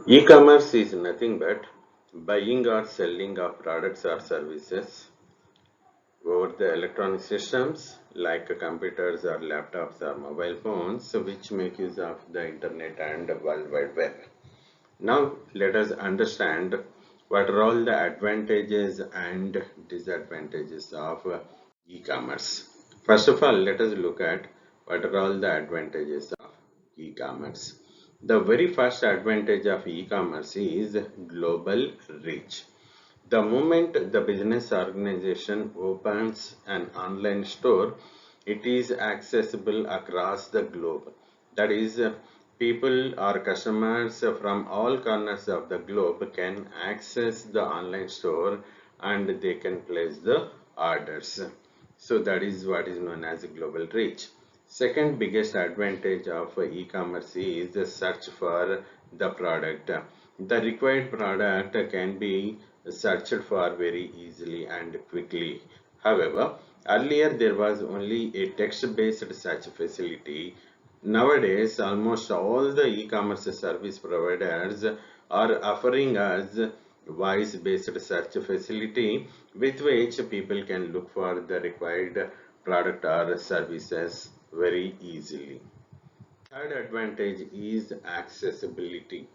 E-commerce is nothing but buying or selling of products or services over the electronic systems like computers or laptops or mobile phones which make use of the internet and World Wide Web. Now let us understand what are all the advantages and disadvantages of e-commerce. First of all, let us look at what are all the advantages of e-commerce. The very first advantage of e-commerce is global reach. The moment the business organization opens an online store, it is accessible across the globe. That is, people or customers from all corners of the globe can access the online store and they can place the orders. So that is what is known as global reach. Second biggest advantage of e-commerce is the search for the product. The required product can be searched for very easily and quickly. However, earlier there was only a text-based search facility. Nowadays, almost all the e-commerce service providers are offering us voice-based search facility with which people can look for the required product or services very easily. Third advantage is accessibility.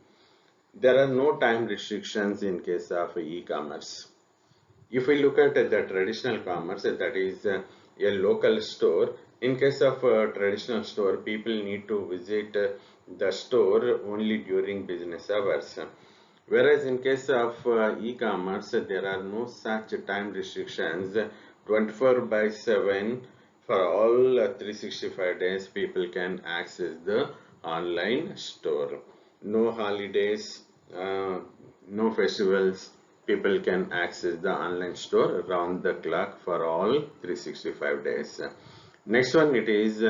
There are no time restrictions in case of e-commerce. If we look at the traditional commerce, that is a local store, in case of a traditional store, people need to visit the store only during business hours. Whereas in case of e-commerce, there are no such time restrictions. 24 by 7 for all 365 days, people can access the online store. No holidays, no festivals, people can access the online store around the clock for all 365 days. Next one, it is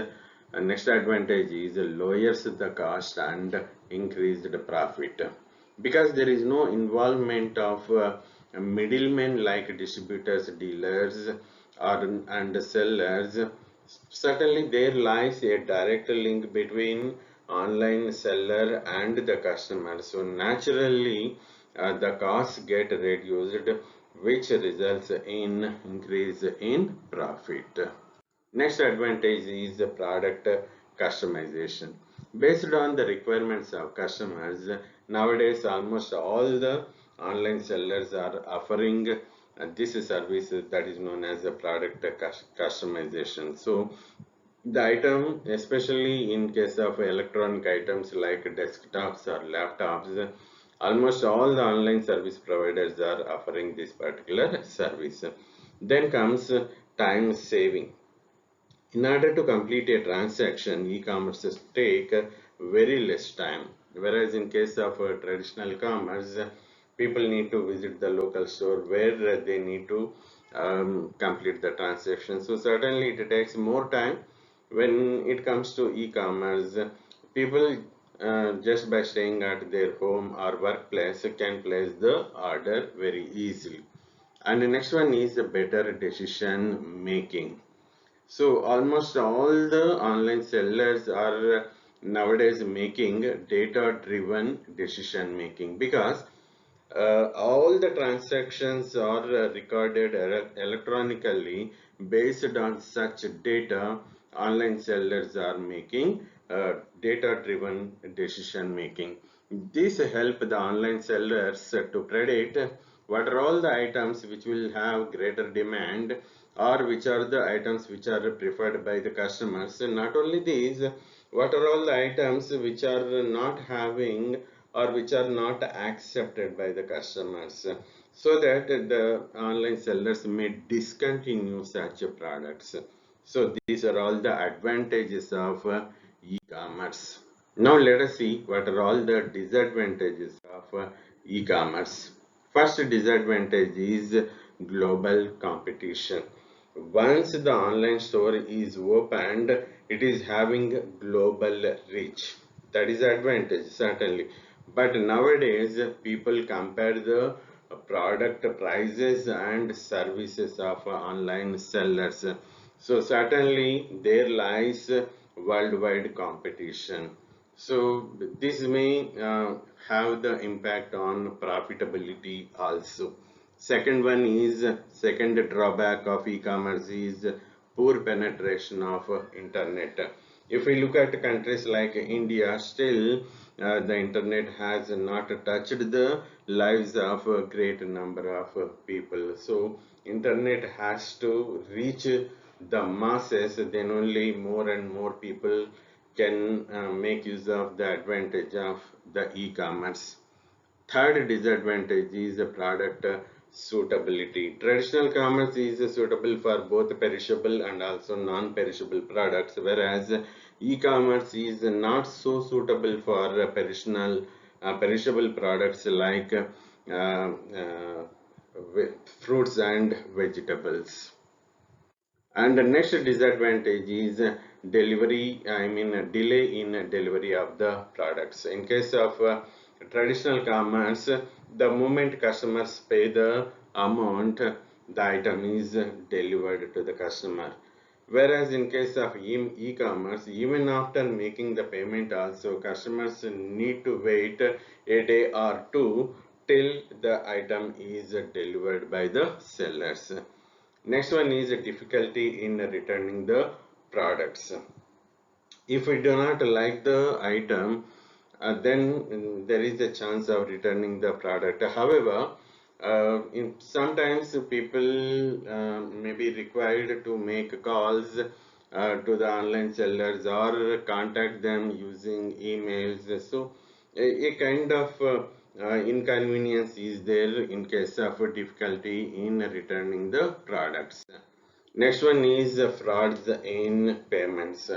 next advantage is lowers the cost and increased profit because there is no involvement of middlemen like distributors, dealers, or and sellers. Certainly, there lies a direct link between online seller and the customer. So naturally, the costs get reduced, which results in increase in profit. Next advantage is the product customization. Based on the requirements of customers, nowadays almost all the online sellers are offering this service that is known as the product customization. So the item, especially in case of electronic items like desktops or laptops, almost all the online service providers are offering this particular service. Then comes time saving. In order to complete a transaction, e-commerce take very less time. Whereas in case of traditional commerce, people need to visit the local store where they need to complete the transaction. So certainly it takes more time. When it comes to e-commerce, people just by staying at their home or workplace can place the order very easily. And the next one is the better decision making. So almost all the online sellers are nowadays making data-driven decision making because all the transactions are recorded electronically based on such data. Online sellers are making data-driven decision making. This help the online sellers to predict what are all the items which will have greater demand or which are the items which are preferred by the customers. And not only these, what are all the items which are not having or which are not accepted by the customers, so that the online sellers may discontinue such products. So these are all the advantages of e-commerce. Now let us see what are all the disadvantages of e-commerce. First disadvantage is global competition. Once the online store is opened, it is having global reach. That is advantage certainly. But nowadays people compare the product prices and services of online sellers. So certainly there lies worldwide competition. So this may have the impact on profitability also. Second one is second drawback of e-commerce is poor penetration of internet. If we look at countries like India, still the internet has not touched the lives of a great number of people. So internet has to reach the masses, then only more and more people can make use of the advantage of the e-commerce. Third disadvantage is the product suitability. Traditional commerce is suitable for both perishable and also non-perishable products, whereas e-commerce is not so suitable for perishable products like fruits and vegetables. And the next disadvantage is delivery, I mean delay in delivery of the products. In case of traditional commerce, the moment customers pay the amount, the item is delivered to the customer. Whereas in case of e-commerce, even after making the payment also, customers need to wait a day or two till the item is delivered by the sellers. Next one is a difficulty in returning the products. If we do not like the item, then there is a chance of returning the product. However, sometimes people may be required to make calls to the online sellers or contact them using emails. So a kind of inconvenience is there in case of difficulty in returning the products. Next one is frauds in payments.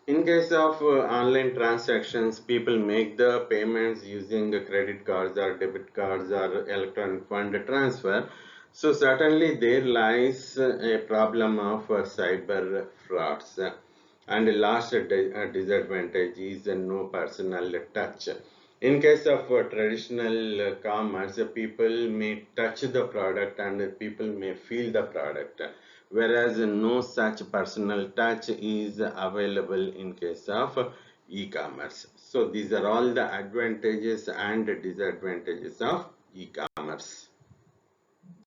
In case of online transactions, people make the payments using credit cards or debit cards or electronic fund transfer. So certainly there lies a problem of cyber frauds. And the last disadvantage is no personal touch. In case of traditional commerce, people may touch the product and people may feel the product, whereas no such personal touch is available in case of e-commerce. So these are all the advantages and disadvantages of e-commerce.